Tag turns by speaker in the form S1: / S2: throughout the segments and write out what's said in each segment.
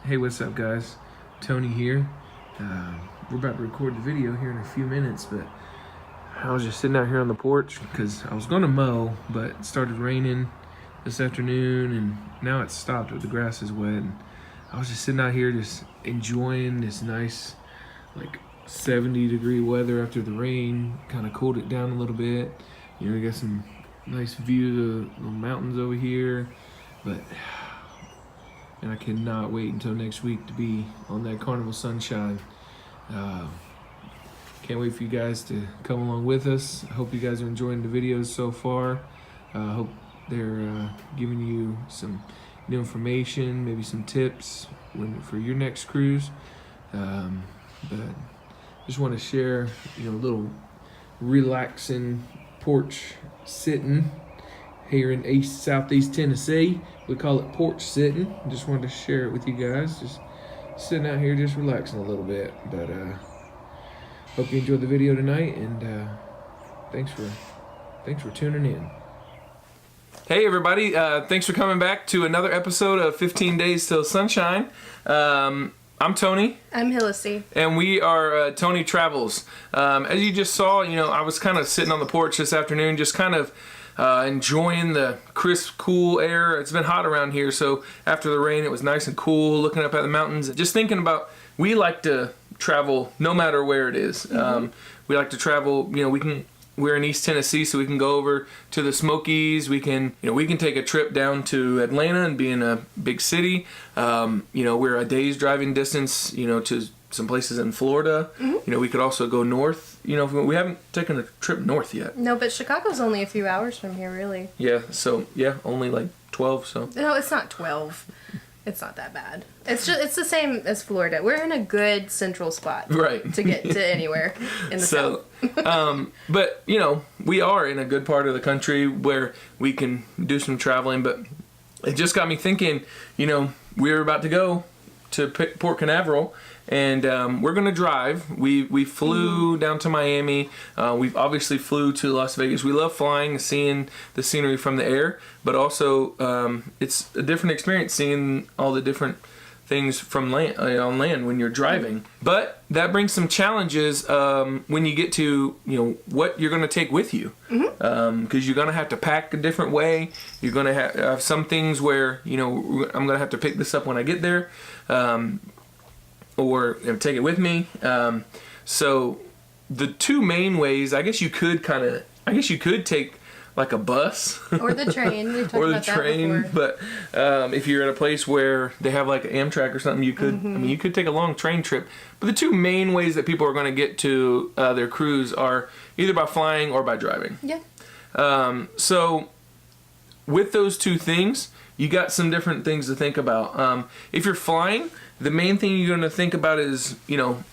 S1: Hey, what's up, guys? Tony here. We're about to record the video here in a few minutes, but I was just sitting out here on the porch because I was going to mow, but it started raining this afternoon, and now it's stopped, but the grass is wet. And I was just sitting out here just enjoying this nice, like 70-degree weather after the rain. Kind of cooled it down a little bit. You know, we got some nice view of the mountains over here, but and I cannot wait until next week to be on that Carnival Sunshine. Can't wait for you guys to come along with us. I hope you guys are enjoying the videos so far. I hope they're giving you some new information, maybe some tips for your next cruise. But just want to share, a little relaxing porch sitting here in Southeast Tennessee. We call it porch sitting. Just wanted to share it with you guys. Just sitting out here, just relaxing a little bit. But hope you enjoyed the video tonight, and thanks for tuning in. Hey everybody, thanks for coming back to another episode of 15 Days Till Sunshine. I'm Tony.
S2: I'm Hillisy.
S1: And we are Tony Travels. As you just saw, I was kind of sitting on the porch this afternoon, just kind of enjoying the crisp, cool air. It's been hot around here, so after the rain, it was nice and cool, looking up at the mountains. Just thinking about, we like to travel no matter where it is. Mm-hmm. We like to travel, we're in East Tennessee, so we can go over to the Smokies. We can take a trip down to Atlanta and be in a big city. We're a day's driving distance, to some places in Florida. Mm-hmm. We could also go north. We haven't taken a trip north yet.
S2: No, but Chicago's only a few hours from here, really.
S1: Yeah, only like 12, so.
S2: No, it's not 12. It's not that bad. It's the same as Florida. We're in a good central spot.
S1: Right.
S2: To get to anywhere in the south.
S1: But, we are in a good part of the country where we can do some traveling, but it just got me thinking, we're about to go to Port Canaveral, and we're going to drive. We flew down to Miami. We've obviously flew to Las Vegas. We love flying, seeing the scenery from the air, but also it's a different experience seeing all the different things from land on land when you're driving. But that brings some challenges when you get to what you're going to take with you, because you're going to have to pack a different way. You're going to have some things where I'm going to have to pick this up when I get there, or take it with me. So the two main ways, I guess you could take like a bus
S2: or the train. We've talked
S1: or the
S2: about
S1: train,
S2: that before.
S1: but if you're at a place where they have like Amtrak or something, you could. You could take a long train trip. But the two main ways that people are going to get to their cruise are either by flying or by driving.
S2: Yeah.
S1: So with those two things, you got some different things to think about. If you're flying, the main thing you're going to think about is,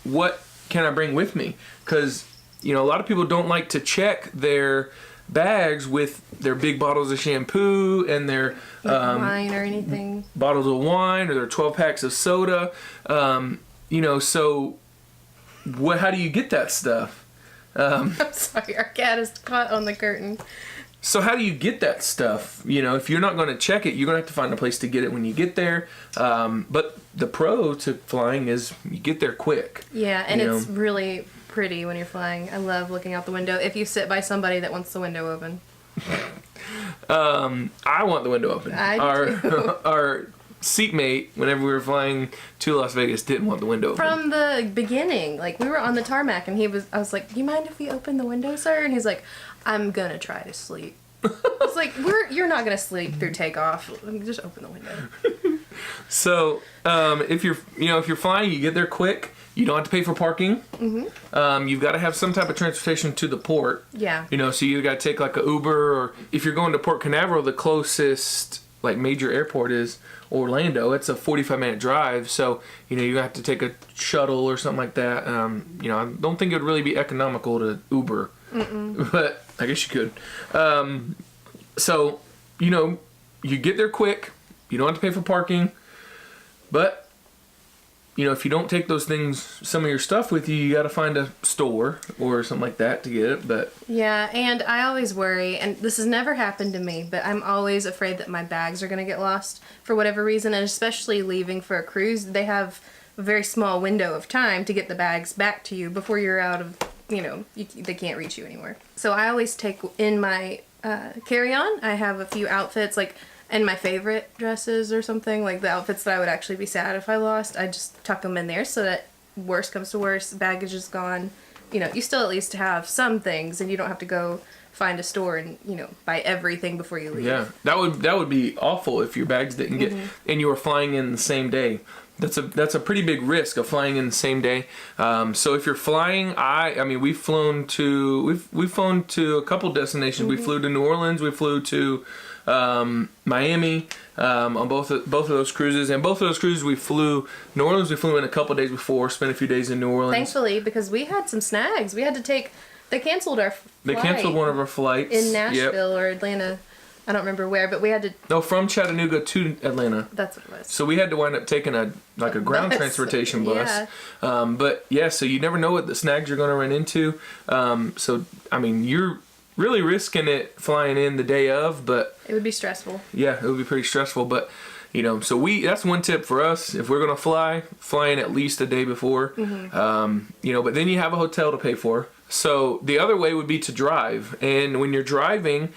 S1: what can I bring with me? Because, a lot of people don't like to check their bags with their big bottles of shampoo and their
S2: wine or anything.
S1: Bottles of wine or their 12 packs of soda. So how do you get that stuff?
S2: I'm sorry, our cat is caught on the curtain.
S1: So how do you get that stuff? If you're not going to check it, you're going to have to find a place to get it when you get there. But the pro to flying is you get there quick.
S2: Yeah, and it's really pretty when you're flying. I love looking out the window if you sit by somebody that wants the window open.
S1: I want the window open. Our seatmate, whenever we were flying to Las Vegas, didn't want the window open.
S2: From the beginning, like we were on the tarmac and I was like, "Do you mind if we open the window, sir?" And he's like, "I'm gonna try to sleep." It's like, you're not gonna sleep through takeoff. Just open the window.
S1: So, if you're flying, you get there quick. You don't have to pay for parking. Mm-hmm. You've got to have some type of transportation to the port.
S2: Yeah.
S1: So you got to take like a Uber, or if you're going to Port Canaveral, the closest like major airport is Orlando. It's a 45-minute drive, so you have to take a shuttle or something like that. I don't think it would really be economical to Uber. Mm-mm. But I guess you could. So you get there quick. You don't have to pay for parking, but if you don't take those things, some of your stuff with you, you got to find a store or something like that to get it. But
S2: yeah, and I always worry, and this has never happened to me, but I'm always afraid that my bags are going to get lost for whatever reason, and especially leaving for a cruise, they have a very small window of time to get the bags back to you before you're out of, they can't reach you anymore. So I always take in my carry-on, I have a few outfits, and my favorite dresses or something, like the outfits that I would actually be sad if I lost, I just tuck them in there so that worst comes to worst, baggage is gone. You still at least have some things, and you don't have to go find a store and, buy everything before you leave.
S1: Yeah, that would be awful if your bags didn't get, and you were flying in the same day. That's a pretty big risk of flying in the same day. So if you're flying, we've flown to a couple destinations. We flew to New Orleans. We flew to Miami on both of those cruises, and both of those cruises New Orleans we flew in a couple days before, spent a few days in New Orleans.
S2: Thankfully, because we had some snags. We had to they canceled our flight.
S1: They canceled one of our flights
S2: in Nashville or Atlanta. I don't remember where, but we had to...
S1: No, from Chattanooga to Atlanta.
S2: That's what it was.
S1: So we had to wind up taking a ground transportation bus. Yeah. So you never know what the snags you're going to run into. You're really risking it flying in the day of, but...
S2: It would be stressful.
S1: Yeah, it would be pretty stressful, but... So that's one tip for us. If we're going to fly in at least a day before. But then you have a hotel to pay for. So the other way would be to drive. And when you're driving...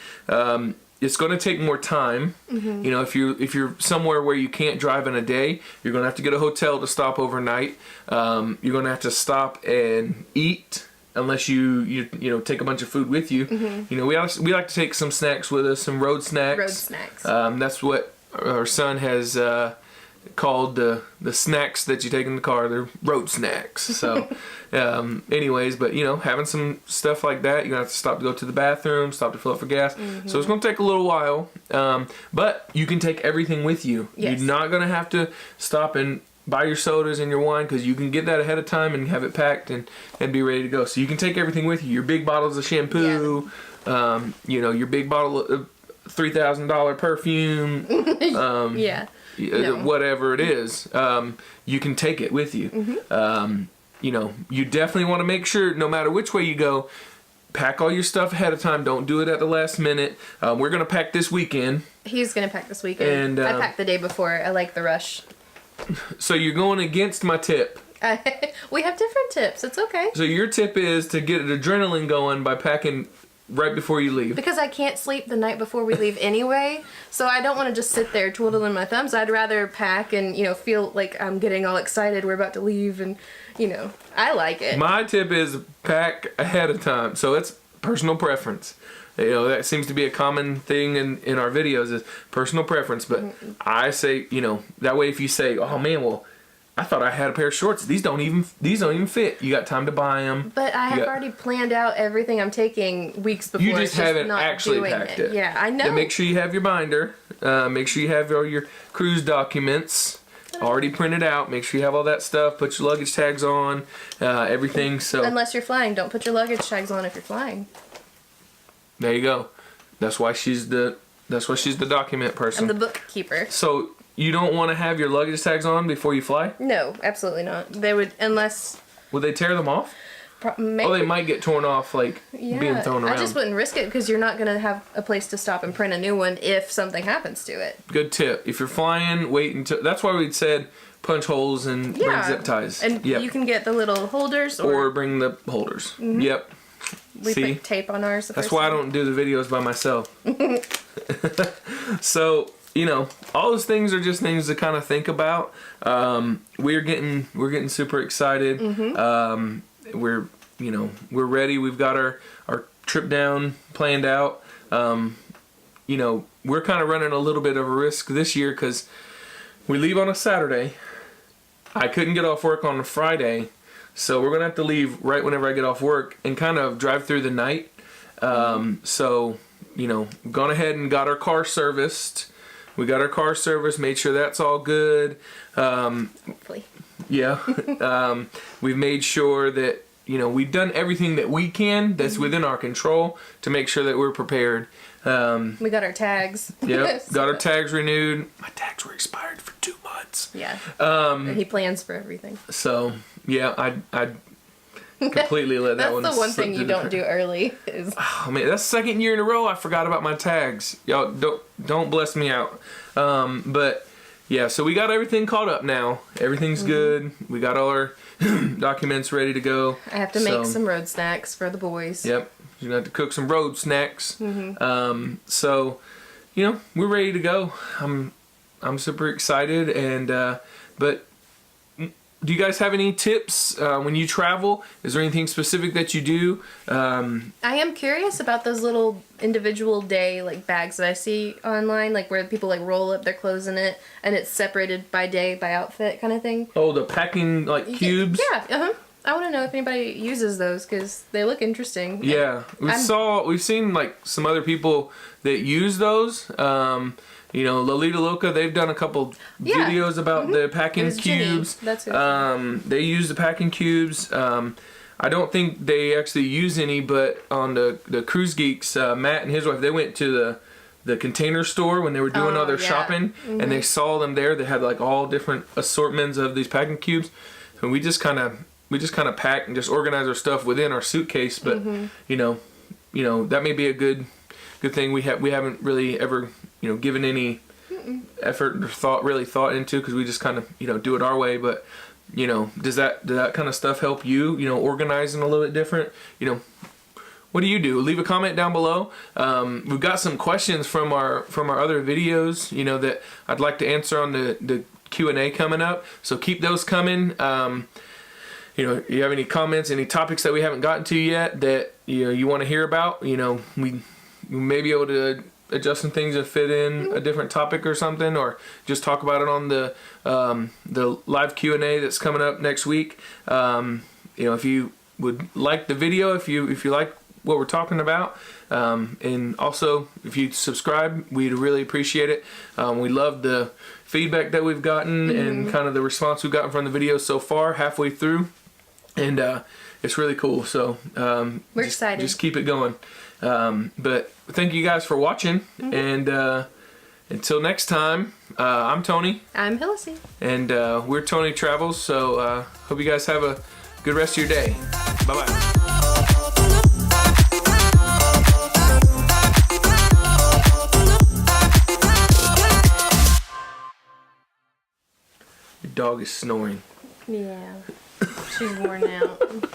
S1: it's going to take more time. If you're somewhere where you can't drive in a day, you're going to have to get a hotel to stop overnight. You're going to have to stop and eat unless you take a bunch of food with you. We like to take some snacks with us, some road snacks.
S2: Road snacks.
S1: That's what our son has called the snacks that you take in the car. They're road snacks. So anyways, but having some stuff like that, you're gonna have to stop to go to the bathroom, stop to fill up for gas. So it's gonna take a little while, but you can take everything with you.
S2: Yes.
S1: You're not gonna have to stop and buy your sodas and your wine, because you can get that ahead of time and have it packed and be ready to go. So you can take everything with you, your big bottles of shampoo, your big bottle of $3,000 perfume, whatever it is, you can take it with you. You definitely want to make sure, no matter which way you go, pack all your stuff ahead of time. Don't do it at the last minute. We're going to pack this weekend. He's going to pack this weekend.
S2: And I packed the day before. I like the rush.
S1: So you're going against my tip.
S2: We have different tips. It's okay.
S1: So your tip is to get adrenaline going by packing right before you leave.
S2: Because I can't sleep the night before we leave anyway, so I don't want to just sit there twiddling my thumbs. I'd rather pack and, feel like I'm getting all excited we're about to leave, and, I like it.
S1: My tip is pack ahead of time. So it's personal preference. That seems to be a common thing in our videos, is personal preference. But I say, that way if you say, oh man, well, I thought I had a pair of shorts. These don't even fit. You got time to buy them.
S2: But I have already planned out everything I'm taking weeks before.
S1: You just haven't actually packed it.
S2: Yeah, I know.
S1: Yeah, make sure you have your binder. Make sure you have all your cruise documents already printed out. Make sure you have all that stuff. Put your luggage tags on. Everything. So
S2: unless you're flying, don't put your luggage tags on if you're flying.
S1: There you go. That's why she's the document person.
S2: I'm the bookkeeper.
S1: So you don't want to have your luggage tags on before you fly?
S2: No, absolutely not. They would, unless...
S1: Would they tear them off?
S2: Maybe.
S1: Oh, they might get torn off, being thrown around.
S2: I just wouldn't risk it, because you're not going to have a place to stop and print a new one if something happens to it.
S1: Good tip. If you're flying, wait until... That's why we'd said punch holes and bring zip ties.
S2: And you can get the little holders. Or
S1: bring the holders. Yep.
S2: We put tape on ours.
S1: That's why I don't do the videos by myself. So... all those things are just things to kind of think about. We're getting super excited. We're ready. We've got our trip down planned out. We're kind of running a little bit of a risk this year because we leave on a Saturday. I couldn't get off work on a Friday, so we're gonna have to leave right whenever I get off work and kind of drive through the night. So gone ahead and got our car serviced. We got our car serviced, made sure that's all good.
S2: Hopefully.
S1: Yeah. We've made sure that, we've done everything that we can that's within our control to make sure that we're prepared.
S2: We got our tags.
S1: Yep, got our tags renewed. My tags were expired for 2 months.
S2: Yeah. He plans for everything.
S1: So yeah, I completely let that one.
S2: That's the one
S1: slip
S2: thing you
S1: through
S2: don't do early. Is
S1: Oh man, that's the second year in a row I forgot about my tags. Y'all don't bless me out. But yeah, so we got everything caught up now. Everything's good. We got all our documents ready to go.
S2: I have to make some road snacks for the boys.
S1: Yep, you're gonna have to cook some road snacks. So we're ready to go. I'm super excited, and but. Do you guys have any tips when you travel? Is there anything specific that you do?
S2: I am curious about those little individual day bags that I see online, where people roll up their clothes in it, and it's separated by day, by outfit, kind of thing.
S1: Oh, the packing cubes.
S2: Yeah. I want to know if anybody uses those because they look interesting.
S1: Yeah, we've seen some other people that use those. Lolita Loca, they've done a couple videos about the packing cubes.
S2: That's who
S1: they use the packing cubes. I don't think they actually use any, but on the Cruise Geeks, Matt and his wife, they went to the Container Store when they were doing all their shopping, and they saw them there. They had all different assortments of these packing cubes, and we just kind of pack and just organize our stuff within our suitcase. But that may be a good thing. We haven't really ever given any effort or thought into, because we just kind of do it our way. But does that kind of stuff help you organizing a little bit different? What do you do? Leave a comment down below. We've got some questions from our other videos that I'd like to answer on the Q&A coming up, so keep those coming. You have any comments, any topics that we haven't gotten to yet that you want to hear about? We may be able to adjust some things and fit in a different topic or something, or just talk about it on the live Q&A that's coming up next week. If you would like the video, if you like what we're talking about, and also if you subscribe, we'd really appreciate it. We love the feedback that we've gotten and kind of the response we've gotten from the video so far, halfway through, and it's really cool. So
S2: we're excited.
S1: Just keep it going. But thank you guys for watching, and until next time, I'm Tony.
S2: I'm Hillisy.
S1: And we're Tony Travels, so hope you guys have a good rest of your day. Bye-bye. Your dog is snoring.
S2: Yeah, she's worn out.